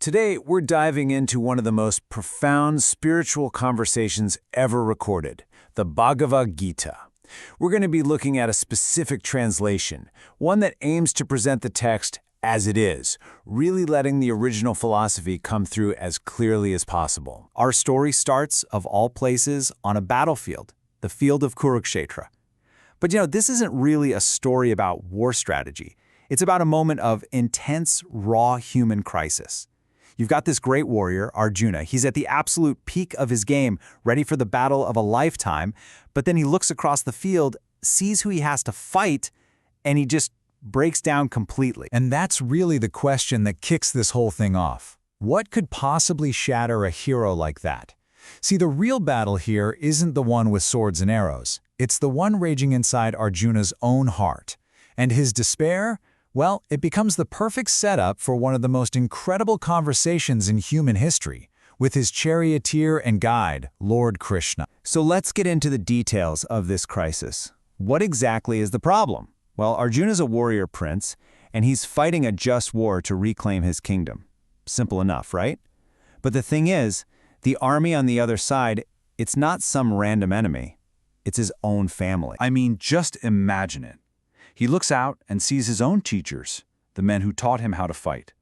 Today, we're diving into one of the most profound spiritual conversations ever recorded, the Bhagavad Gita. We're going to be looking at a specific translation, one that aims to present the text as it is, really letting the original philosophy come through as clearly as possible. Our story starts, of all places, on a battlefield, the field of Kurukshetra. But this isn't really a story about war strategy. It's about a moment of intense, raw human crisis. You've got this great warrior, Arjuna. He's at the absolute peak of his game, ready for the battle of a lifetime, but then he looks across the field, sees who he has to fight, and he just breaks down completely. And that's really the question that kicks this whole thing off. What could possibly shatter a hero like that? See, the real battle here isn't the one with swords and arrows. It's the one raging inside Arjuna's own heart. And his despair? Well, it becomes the perfect setup for one of the most incredible conversations in human history, with his charioteer and guide, Lord Krishna. So let's get into the details of this crisis. What exactly is the problem? Well, Arjuna's a warrior prince, and he's fighting a just war to reclaim his kingdom. Simple enough, right? But the thing is, the army on the other side, it's not some random enemy. It's his own family. I mean, just imagine it. He looks out and sees his own teachers, the men who taught him how to fight.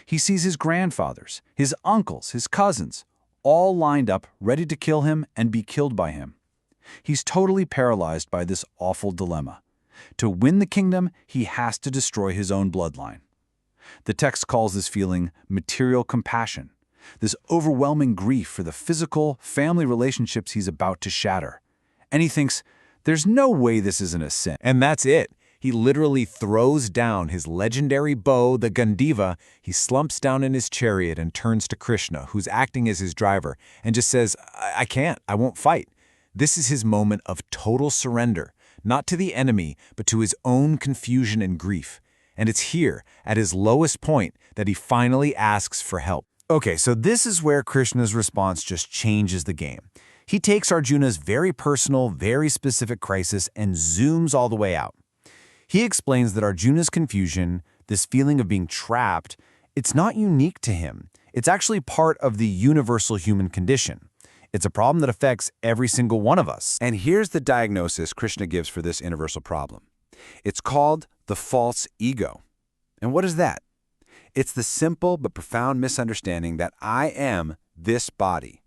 He sees his grandfathers, his uncles, his cousins, all lined up, ready to kill him and be killed by him. He's totally paralyzed by this awful dilemma. To win the kingdom, he has to destroy his own bloodline. The text calls this feeling material compassion, this overwhelming grief for the physical, family relationships he's about to shatter. And he thinks, there's no way this isn't a sin. And that's it. He literally throws down his legendary bow, the Gandiva. He slumps down in his chariot and turns to Krishna, who's acting as his driver, and just says, I can't, I won't fight. This is his moment of total surrender, not to the enemy, but to his own confusion and grief. And it's here, at his lowest point, that he finally asks for help. Okay, so this is where Krishna's response just changes the game. He takes Arjuna's very personal, very specific crisis and zooms all the way out. He explains that Arjuna's confusion, this feeling of being trapped, it's not unique to him. It's actually part of the universal human condition. It's a problem that affects every single one of us. And here's the diagnosis Krishna gives for this universal problem. It's called the false ego. And what is that? It's the simple but profound misunderstanding that I am this body.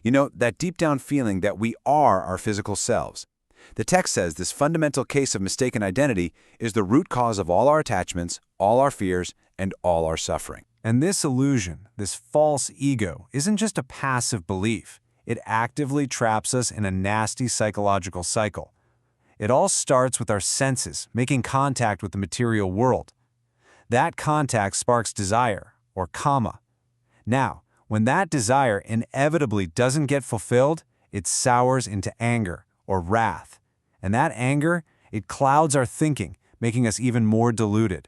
That deep down feeling that we are our physical selves. The text says this fundamental case of mistaken identity is the root cause of all our attachments, all our fears, and all our suffering. And this illusion, this false ego, isn't just a passive belief. It actively traps us in a nasty psychological cycle. It all starts with our senses making contact with the material world. That contact sparks desire, or kama. Now, when that desire inevitably doesn't get fulfilled, it sours into anger, or wrath. And that anger, it clouds our thinking, making us even more deluded.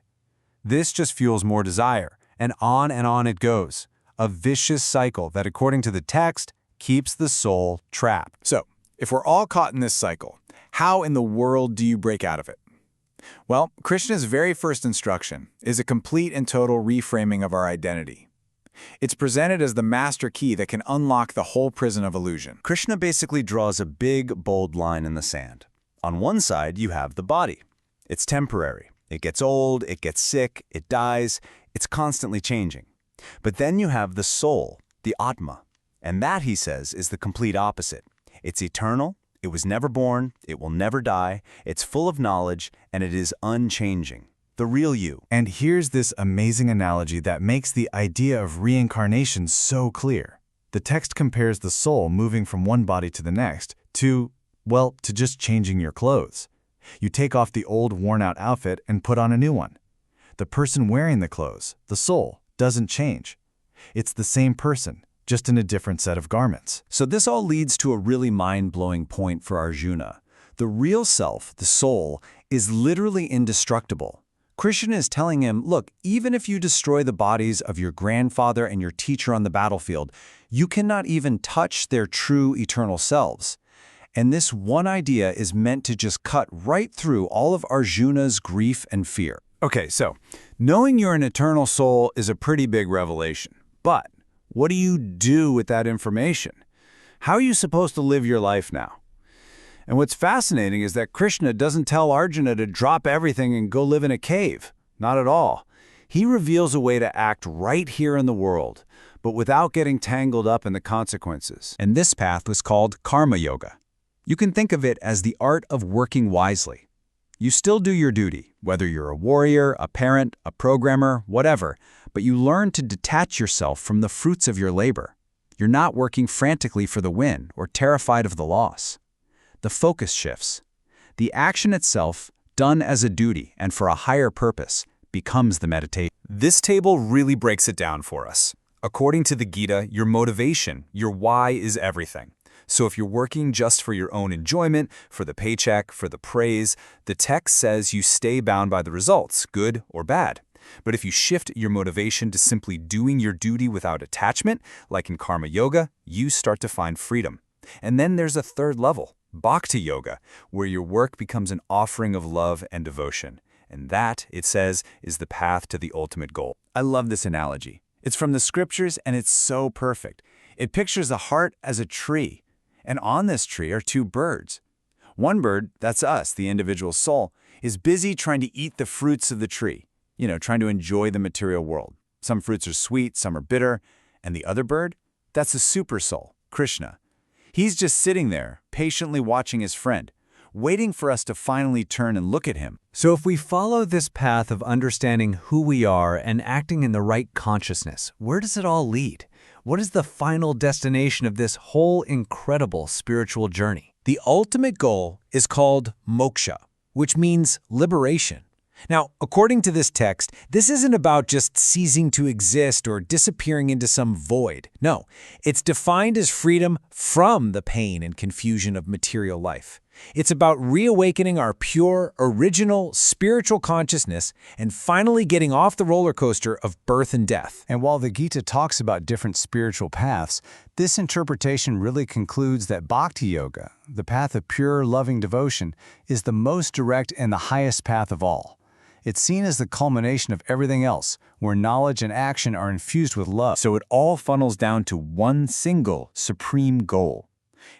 This just fuels more desire, and on it goes. A vicious cycle that, according to the text, keeps the soul trapped. So, if we're all caught in this cycle, how in the world do you break out of it? Well, Krishna's very first instruction is a complete and total reframing of our identity. It's presented as the master key that can unlock the whole prison of illusion. Krishna basically draws a big, bold line in the sand. On one side, you have the body. It's temporary. It gets old, it gets sick, it dies. It's constantly changing. But then you have the soul, the Atma. And that, he says, is the complete opposite. It's eternal, it was never born, it will never die, it's full of knowledge, and it is unchanging. The real you. And here's this amazing analogy that makes the idea of reincarnation so clear. The text compares the soul moving from one body to the next to just changing your clothes. You take off the old worn-out outfit and put on a new one. The person wearing the clothes, the soul, doesn't change. It's the same person, just in a different set of garments. So this all leads to a really mind-blowing point for Arjuna. The real self, the soul, is literally indestructible. Krishna is telling him, look, even if you destroy the bodies of your grandfather and your teacher on the battlefield, you cannot even touch their true eternal selves. And this one idea is meant to just cut right through all of Arjuna's grief and fear. Okay, so knowing you're an eternal soul is a pretty big revelation. But what do you do with that information? How are you supposed to live your life now? And what's fascinating is that Krishna doesn't tell Arjuna to drop everything and go live in a cave. Not at all. He reveals a way to act right here in the world, but without getting tangled up in the consequences. And this path was called Karma Yoga. You can think of it as the art of working wisely. You still do your duty, whether you're a warrior, a parent, a programmer, whatever, but you learn to detach yourself from the fruits of your labor. You're not working frantically for the win or terrified of the loss. The focus shifts. The action itself, done as a duty and for a higher purpose, becomes the meditation. This table really breaks it down for us. According to the Gita, your motivation, your why is everything. So if you're working just for your own enjoyment, for the paycheck, for the praise, the text says you stay bound by the results, good or bad. But if you shift your motivation to simply doing your duty without attachment, like in Karma Yoga, you start to find freedom. And then there's a third level, Bhakti Yoga, where your work becomes an offering of love and devotion. And that, it says, is the path to the ultimate goal. I love this analogy. It's from the scriptures and it's so perfect. It pictures the heart as a tree. And on this tree are two birds. One bird, that's us, the individual soul, is busy trying to eat the fruits of the tree. Trying to enjoy the material world. Some fruits are sweet, some are bitter. And the other bird? That's the super soul, Krishna. He's just sitting there, patiently watching his friend, waiting for us to finally turn and look at him. So if we follow this path of understanding who we are and acting in the right consciousness, where does it all lead? What is the final destination of this whole incredible spiritual journey? The ultimate goal is called moksha, which means liberation. Now, according to this text, this isn't about just ceasing to exist or disappearing into some void. No, it's defined as freedom from the pain and confusion of material life. It's about reawakening our pure, original, spiritual consciousness and finally getting off the roller coaster of birth and death. And while the Gita talks about different spiritual paths, this interpretation really concludes that Bhakti Yoga, the path of pure, loving devotion, is the most direct and the highest path of all. It's seen as the culmination of everything else, where knowledge and action are infused with love. So it all funnels down to one single, supreme goal.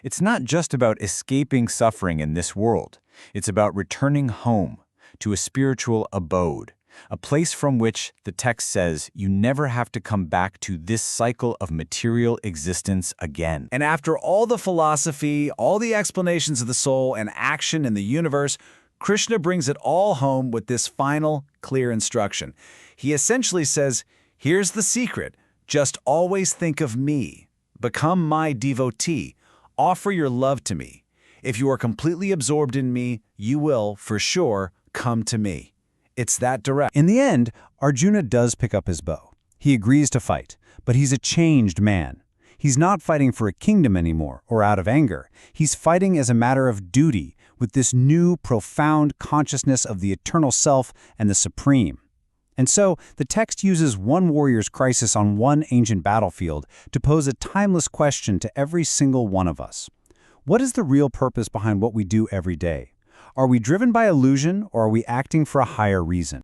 It's not just about escaping suffering in this world. It's about returning home, to a spiritual abode, a place from which the text says you never have to come back to this cycle of material existence again. And after all the philosophy, all the explanations of the soul and action in the universe, Krishna brings it all home with this final, clear instruction. He essentially says, here's the secret. Just always think of me. Become my devotee. Offer your love to me. If you are completely absorbed in me, you will, for sure, come to me. It's that direct. In the end, Arjuna does pick up his bow. He agrees to fight, but he's a changed man. He's not fighting for a kingdom anymore or out of anger. He's fighting as a matter of duty, with this new, profound consciousness of the eternal self and the supreme. And so, the text uses one warrior's crisis on one ancient battlefield to pose a timeless question to every single one of us. What is the real purpose behind what we do every day? Are we driven by illusion, or are we acting for a higher reason?